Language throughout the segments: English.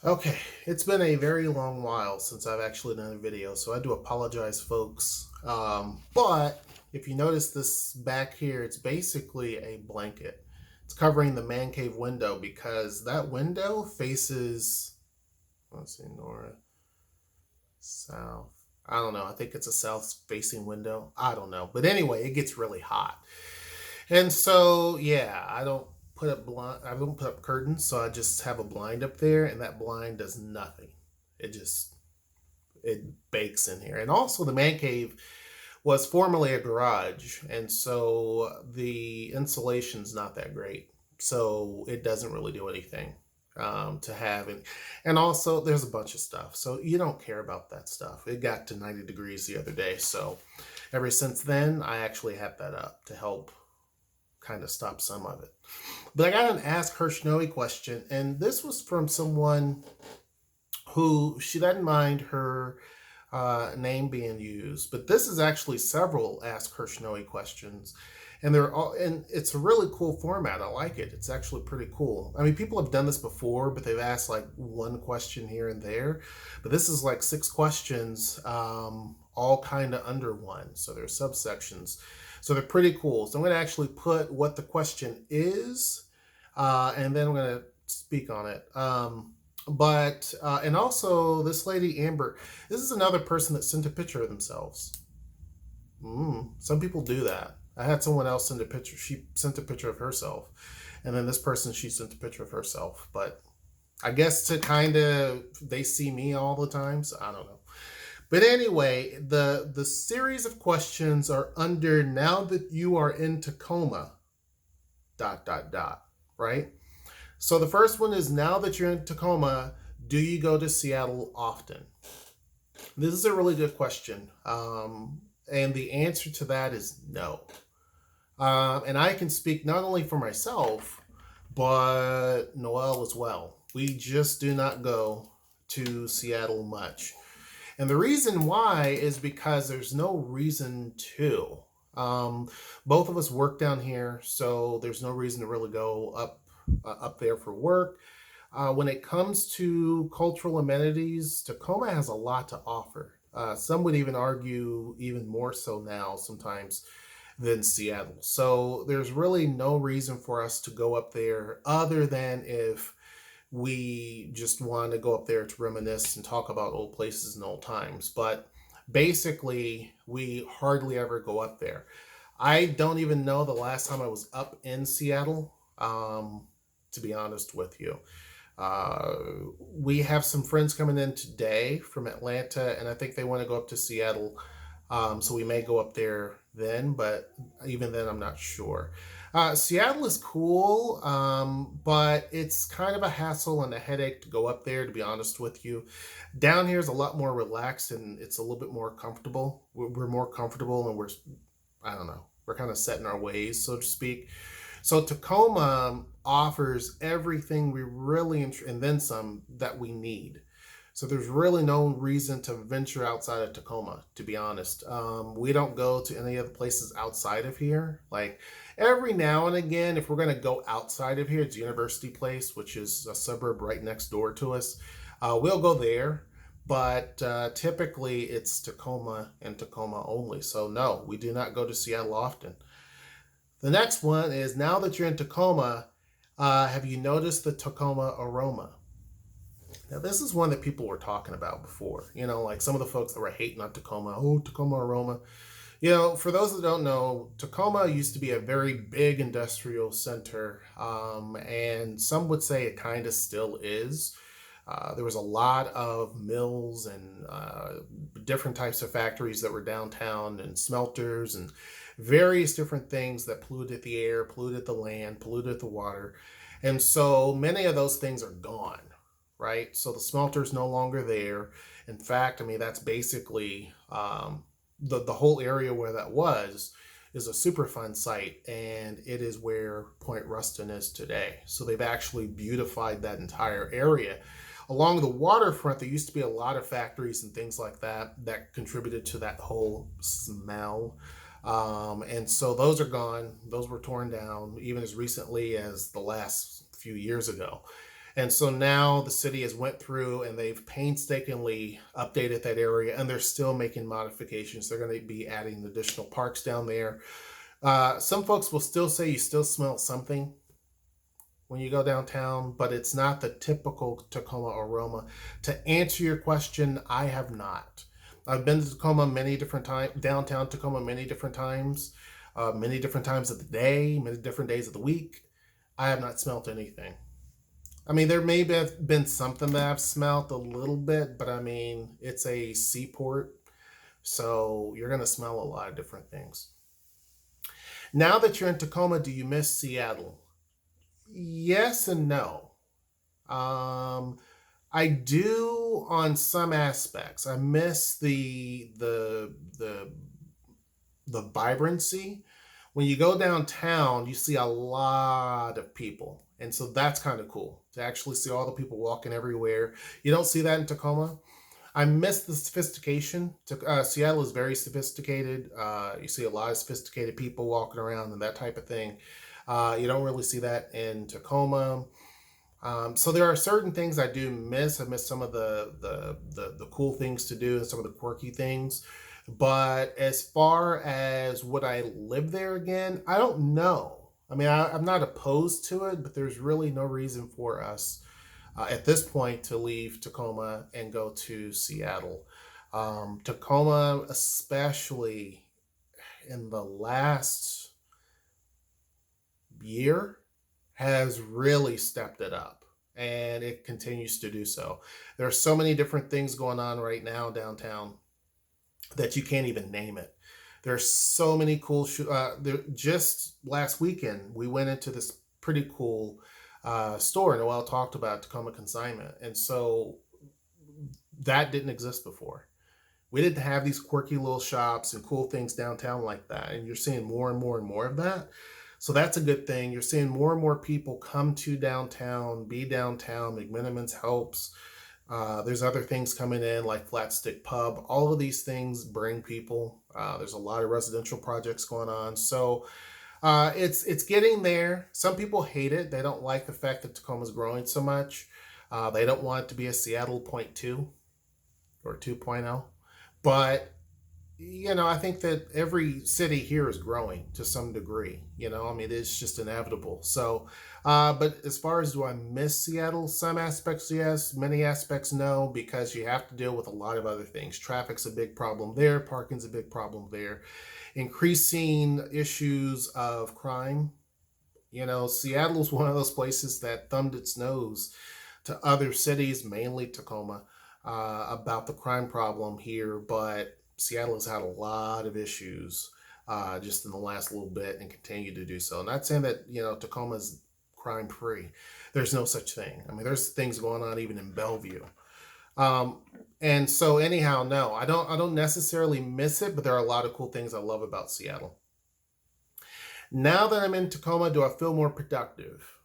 Okay, it's been a very long while since I've actually done a video, so I do apologize, folks. But if you notice this back here, it's basically a blanket. It's covering the man cave window because that window faces, let's see, Nora, south. I don't know. I think it's a south facing window. I don't know. But anyway, it gets really hot. And so, yeah, I don't put up curtains, so I just have a blind up there, and that blind does nothing. It just it bakes in here. And also, the man cave was formerly a garage, and so the insulation's not that great. So it doesn't really do anything to have, and also there's a bunch of stuff. So you don't care about that stuff. It got to 90 degrees the other day, so ever since then, I actually had that up to help kind of stop some of it. But I got an Ask HershNoeie question, and this was from someone who she doesn't mind her name being used, but this is actually several Ask HershNoeie questions, and it's a really cool format. I like it. It's actually pretty cool. I mean, people have done this before, but they've asked like one question here and there, but this is like six questions, all kind of under one. So there's subsections. So they're pretty cool. So I'm going to actually put what the question is, and then I'm going to speak on it. And also this lady Amber, this is another person that sent a picture of themselves. Some people do that. I had someone else send a picture. She sent a picture of herself, and then this person, she sent a picture of herself. But I guess to kind of they see me all the time, so I don't know. But anyway, the series of questions are under now that you are in Tacoma, dot dot dot, right? So the first one is now that you're in Tacoma, do you go to Seattle often? This is a really good question. And the answer to that is no. And I can speak not only for myself, but Noel as well. We just do not go to Seattle much. And the reason why is because there's no reason to. Both of us work down here, so there's no reason to really go up there for work. When it comes to cultural amenities, Tacoma has a lot to offer. Some would even argue even more so now sometimes than Seattle. So there's really no reason for us to go up there other than if we just want to go up there to reminisce and talk about old places and old times. But basically, we hardly ever go up there. I don't even know the last time I was up in Seattle, to be honest with you. We have some friends coming in today from Atlanta, and I think they want to go up to Seattle. So we may go up there then, but even then, I'm not sure. Seattle is cool, but it's kind of a hassle and a headache to go up there, to be honest with you. Down here is a lot more relaxed and it's a little bit more comfortable. We're more comfortable and I don't know, we're kind of set in our ways, so to speak. So Tacoma offers everything we really, and then some, that we need. So there's really no reason to venture outside of Tacoma, to be honest. We don't go to any other places outside of here. Like every now and again, if we're going to go outside of here, it's University Place, which is a suburb right next door to us. We'll go there, but typically it's Tacoma and Tacoma only. So no, we do not go to Seattle often. The next one is now that you're in Tacoma, have you noticed the Tacoma aroma? Now, this is one that people were talking about before. You know, like some of the folks that were hating on Tacoma. Oh, Tacoma aroma. You know, for those that don't know, Tacoma used to be a very big industrial center, and some would say it kind of still is. There was a lot of mills and different types of factories that were downtown and smelters and various different things that polluted the air, polluted the land, polluted the water. And so many of those things are gone, right? So the smelter's no longer there. In fact, I mean, that's basically the whole area where that was is a Superfund site, and it is where Point Ruston is today. So they've actually beautified that entire area. Along the waterfront, there used to be a lot of factories and things like that that contributed to that whole smell. And so those are gone. Those were torn down even as recently as the last few years ago. And so now the city has went through and they've painstakingly updated that area, and they're still making modifications. They're going to be adding additional parks down there. Some folks will still say you still smell something when you go downtown, but it's not the typical Tacoma aroma. To answer your question, I have not. I've been to Tacoma many different times, downtown Tacoma many different times of the day, many different days of the week. I have not smelt anything. I mean, there may have been something that I've smelt a little bit, but I mean, it's a seaport, so you're going to smell a lot of different things. Now that you're in Tacoma, do you miss Seattle? Yes and no. I do on some aspects. I miss the vibrancy. When you go downtown, you see a lot of people. And so that's kind of cool to actually see all the people walking everywhere. You don't see that in Tacoma. I miss the sophistication. Seattle is very sophisticated. You see a lot of sophisticated people walking around and that type of thing. You don't really see that in Tacoma. So there are certain things I do miss. I miss some of the cool things to do and some of the quirky things. But as far as would I live there again, I don't know. I mean, I'm not opposed to it, but there's really no reason for us at this point to leave Tacoma and go to Seattle. Tacoma, especially in the last year, has really stepped it up, and it continues to do so. There are so many different things going on right now downtown that you can't even name it. There's so many cool just last weekend we went into this pretty cool store. Noelle talked about Tacoma Consignment, and so that didn't exist before. We didn't have these quirky little shops and cool things downtown like that, and you're seeing more and more and more of that. So that's a good thing. You're seeing more and more people come to downtown, be downtown. McMenamins helps. There's other things coming in like Flat Stick Pub. All of these things bring people. There's a lot of residential projects going on. So it's getting there. Some people hate it. They don't like the fact that Tacoma's growing so much. They don't want it to be a Seattle 0.2 or 2.0. But I think that every city here is growing to some degree. I mean, it's just inevitable. So, but as far as do I miss Seattle? Some aspects, yes. Many aspects, no, because you have to deal with a lot of other things. Traffic's a big problem there. Parking's a big problem there. Increasing issues of crime. Seattle's one of those places that thumbed its nose to other cities, mainly Tacoma, about the crime problem here, but Seattle has had a lot of issues just in the last little bit and continue to do so. Not saying that Tacoma's crime free. There's no such thing. I mean, there's things going on even in Bellevue. And so anyhow, no, I don't necessarily miss it, but there are a lot of cool things I love about Seattle. Now that I'm in Tacoma, do I feel more productive?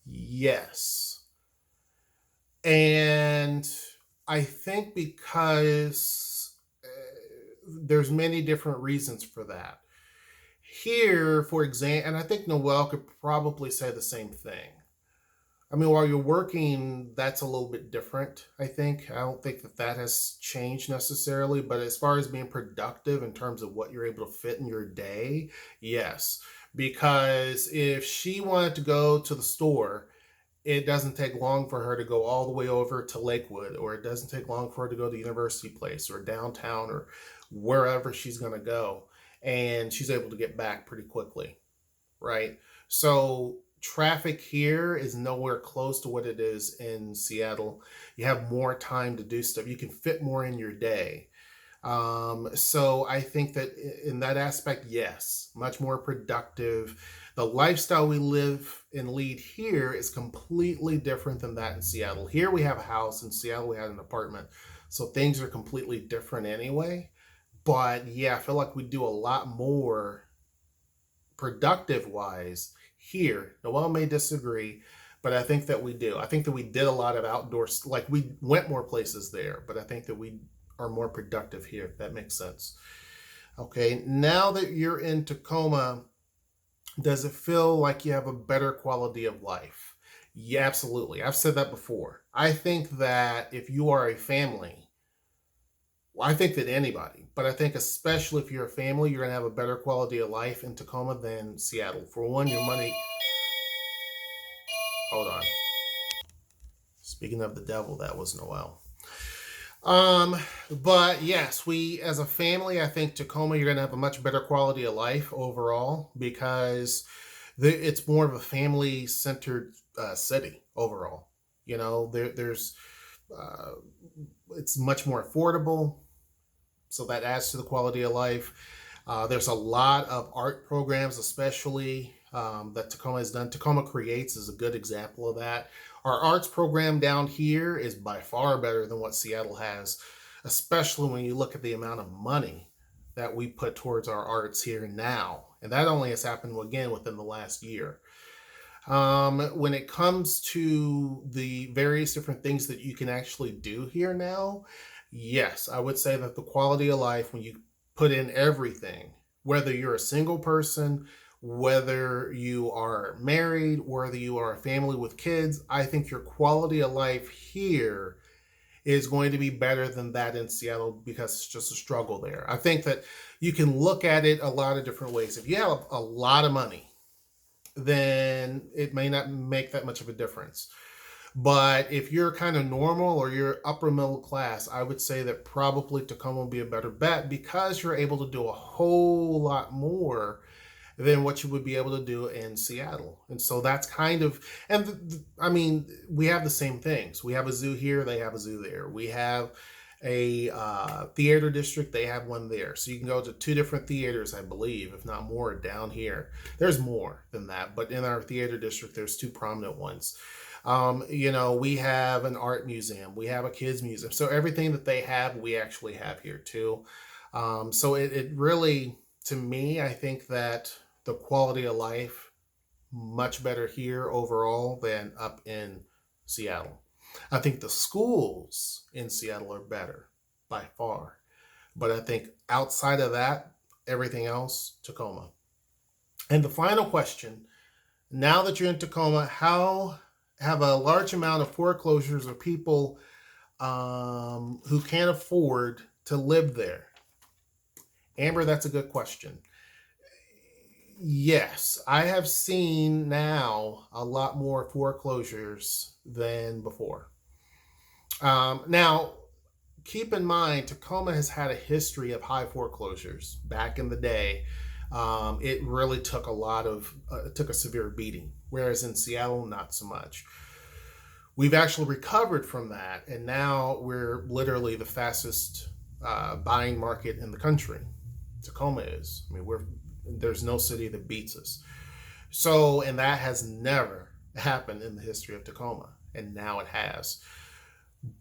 Yes. And I think because there's many different reasons for that. Here, for example, and I think Noelle could probably say the same thing. I mean, while you're working, that's a little bit different, I think. I don't think that has changed necessarily, but as far as being productive in terms of what you're able to fit in your day, yes. Because if she wanted to go to the store, it doesn't take long for her to go all the way over to Lakewood, or it doesn't take long for her to go to University Place or downtown or wherever she's going to go. And she's able to get back pretty quickly, right? So traffic here is nowhere close to what it is in Seattle. You have more time to do stuff. You can fit more in your day. So I think that in that aspect, yes, much more productive. The lifestyle we live and lead here is completely different than that in Seattle. Here we have a house, in Seattle we had an apartment. So things are completely different anyway. But yeah, I feel like we do a lot more productive wise here. Noelle may disagree, but I think that we do. I think that we did a lot of outdoors, like we went more places there, but I think that we are more productive here, if that makes sense. Okay, now that you're in Tacoma, does it feel like you have a better quality of life? Yeah, absolutely. I've said that before. I think that if you are a family, well, I think that anybody, but I think especially if you're a family, you're going to have a better quality of life in Tacoma than Seattle. For one, your money. Hold on. Speaking of the devil, that was Noel. Um, but yes, we as a family, I think Tacoma, you're going to have a much better quality of life overall because it's more of a family centered city overall. You know, there's uh, it's much more affordable, so that adds to the quality of life. There's a lot of art programs, especially that Tacoma has done. Tacoma Creates is a good example of that. Our arts program down here is by far better than what Seattle has, especially when you look at the amount of money that we put towards our arts here now. And that only has happened again within the last year. When it comes to the various different things that you can actually do here now, yes, I would say that the quality of life, when you put in everything, whether you're a single person, whether you are married, whether you are a family with kids, I think your quality of life here is going to be better than that in Seattle because it's just a struggle there. I think that you can look at it a lot of different ways. If you have a lot of money, then it may not make that much of a difference. But if you're kind of normal or you're upper middle class, I would say that probably Tacoma will be a better bet because you're able to do a whole lot more than what you would be able to do in Seattle. And so that's kind of, and I mean, we have the same things. We have a zoo here, they have a zoo there. We have a theater district, they have one there. So you can go to two different theaters, I believe, if not more, down here. There's more than that, but in our theater district, there's two prominent ones. You know, we have an art museum, we have a kids museum. So everything that they have, we actually have here too. So it really, to me, I think that the quality of life much better here overall than up in Seattle. I think the schools in Seattle are better by far. But I think outside of that, everything else, Tacoma. And the final question, now that you're in Tacoma, how have a large amount of foreclosures or people who can't afford to live there? Amber, that's a good question. Yes, I have seen now a lot more foreclosures than before. Now, keep in mind, Tacoma has had a history of high foreclosures. Back in the day, it really took took a severe beating, whereas in Seattle, not so much. We've actually recovered from that, and now we're literally the fastest buying market in the country. Tacoma is. I mean, there's no city that beats us. So, and that has never happened in the history of Tacoma, and now it has.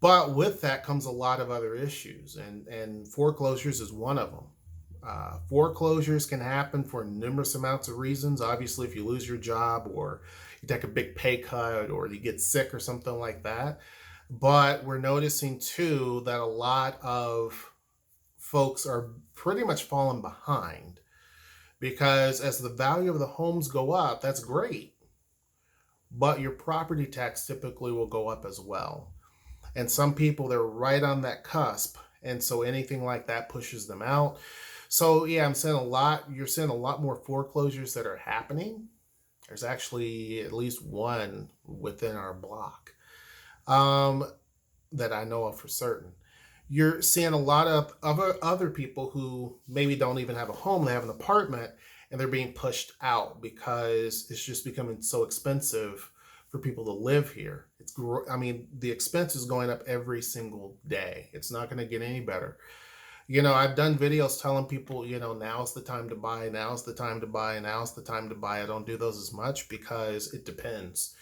But with that comes a lot of other issues, and foreclosures is one of them. Foreclosures can happen for numerous amounts of reasons. Obviously, if you lose your job or you take a big pay cut or you get sick or something like that. But we're noticing too that a lot of folks are pretty much falling behind because as the value of the homes go up, that's great. But your property tax typically will go up as well. And some people, they're right on that cusp. And so anything like that pushes them out. So yeah, you're seeing a lot more foreclosures that are happening. There's actually at least one within our block that I know of for certain. You're seeing a lot of other people who maybe don't even have a home, they have an apartment, and they're being pushed out because it's just becoming so expensive for people to live here. I mean, the expense is going up every single day. It's not going to get any better. You know, I've done videos telling people, you know, now's the time to buy, now's the time to buy, now's the time to buy. I don't do those as much because it depends.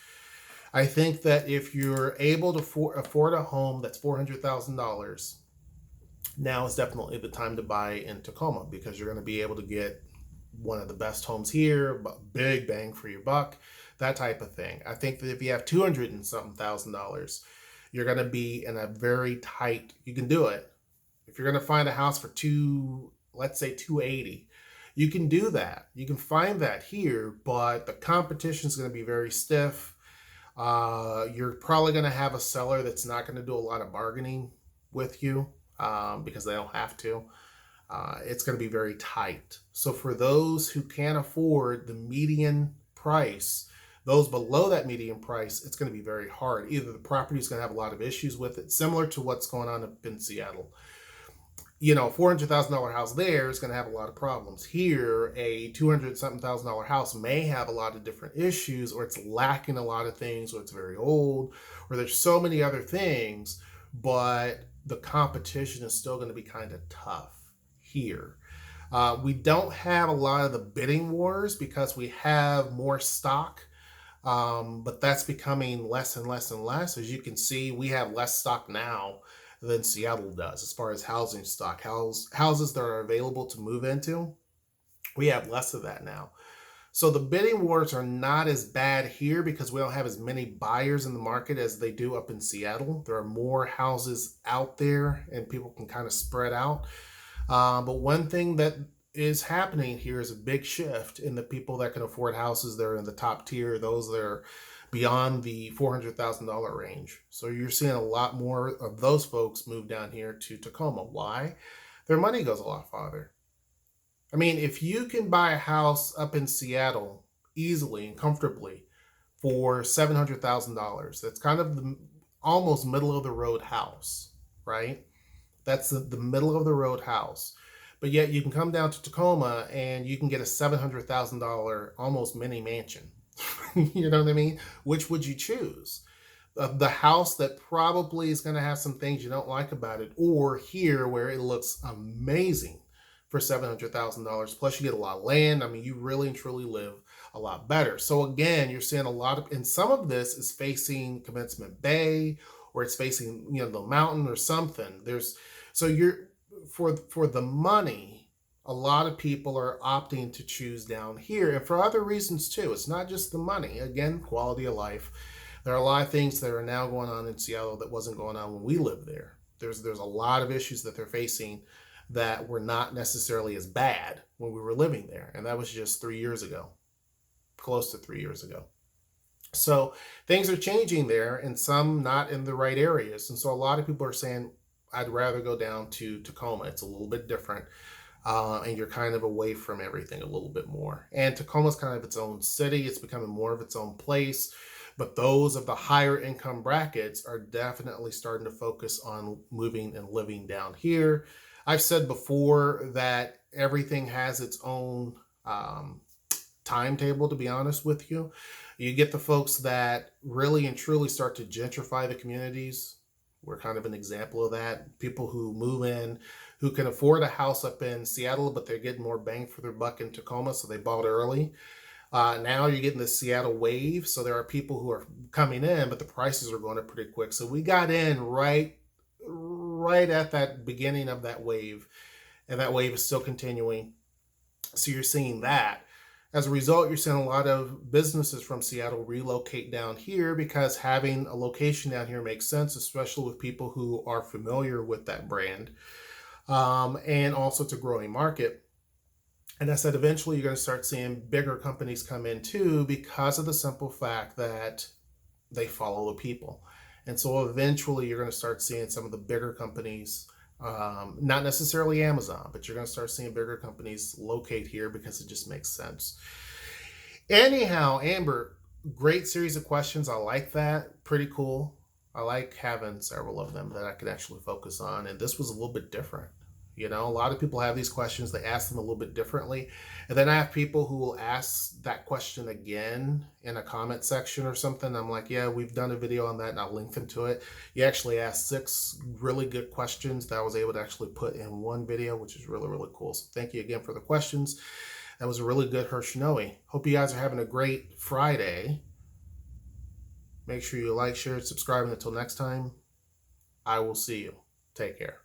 I think that if you're able to afford a home that's $400,000, now is definitely the time to buy in Tacoma because you're going to be able to get one of the best homes here, but big bang for your buck, that type of thing. I think that if you have $200 and something thousand, you're going to be in a very tight, you can do it. If you're going to find a house for let's say 280, you can do that. You can find that here, but the competition is going to be very stiff. You're probably going to have a seller that's not going to do a lot of bargaining with you because they don't have to. It's going to be very tight. So for those who can't afford the median price, those below that median price, it's going to be very hard. Either the property is going to have a lot of issues with it, similar to what's going on up in Seattle. You know, $400,000 house there is going to have a lot of problems. Here, a $200,000 house may have a lot of different issues, or it's lacking a lot of things, or it's very old, or there's so many other things, but the competition is still going to be kind of tough here. We don't have a lot of the bidding wars because we have more stock, but that's becoming less and less and less. As you can see, we have less stock now than Seattle does as far as housing stock. Houses that are available to move into, we have less of that now. So the bidding wars are not as bad here because we don't have as many buyers in the market as they do up in Seattle. There are more houses out there and people can kind of spread out. But one thing that is happening here is a big shift in the people that can afford houses. They're in the top tier, those that are beyond the $400,000 range. So you're seeing a lot more of those folks move down here to Tacoma. Why? Their money goes a lot farther. I mean, if you can buy a house up in Seattle easily and comfortably for $700,000, that's kind of the almost middle of the road house, right? That's the middle of the road house. But yet you can come down to Tacoma and you can get a $700,000 almost mini mansion. You know what I mean? Which would you choose? The house that probably is going to have some things you don't like about it, or here where it looks amazing for $700,000. Plus you get a lot of land. I mean, you really and truly live a lot better. So again, you're seeing a lot of, and some of this is facing Commencement Bay, or it's facing, you know, the mountain or something. So you're, for the money, a lot of people are opting to choose down here, and for other reasons too. It's not just the money. Again, quality of life. There are a lot of things that are now going on in Seattle that wasn't going on when we lived there. There's a lot of issues that they're facing that were not necessarily as bad when we were living there, and that was just 3 years ago, close to 3 years ago. So things are changing there, and some not in the right areas. And so a lot of people are saying, I'd rather go down to Tacoma. It's a little bit different. And you're kind of away from everything a little bit more. And Tacoma's kind of its own city. It's becoming more of its own place. But those of the higher income brackets are definitely starting to focus on moving and living down here. I've said before that everything has its own timetable, to be honest with you. You get the folks that really and truly start to gentrify the communities. We're kind of an example of that. People who move in, who can afford a house up in Seattle, but they're getting more bang for their buck in Tacoma, so they bought early. Now you're getting the Seattle wave, so there are people who are coming in, but the prices are going up pretty quick. So we got in right at that beginning of that wave, and that wave is still continuing. So you're seeing that. As a result, you're seeing a lot of businesses from Seattle relocate down here because having a location down here makes sense, especially with people who are familiar with that brand. And also it's a growing market. And I said, eventually you're going to start seeing bigger companies come in too, because of the simple fact that they follow the people. And so eventually you're going to start seeing some of the bigger companies, not necessarily Amazon, but you're going to start seeing bigger companies locate here because it just makes sense. Anyhow, Amber, great series of questions. I like that. Pretty cool. I like having several of them that I can actually focus on. And this was a little bit different. You know, a lot of people have these questions. They ask them a little bit differently. And then I have people who will ask that question again in a comment section or something. I'm like, yeah, we've done a video on that and I'll link them to it. You actually asked 6 really good questions that I was able to actually put in one video, which is really, really cool. So thank you again for the questions. That was a really good HershNoeie. Hope you guys are having a great Friday. Make sure you like, share, subscribe, and until next time, I will see you. Take care.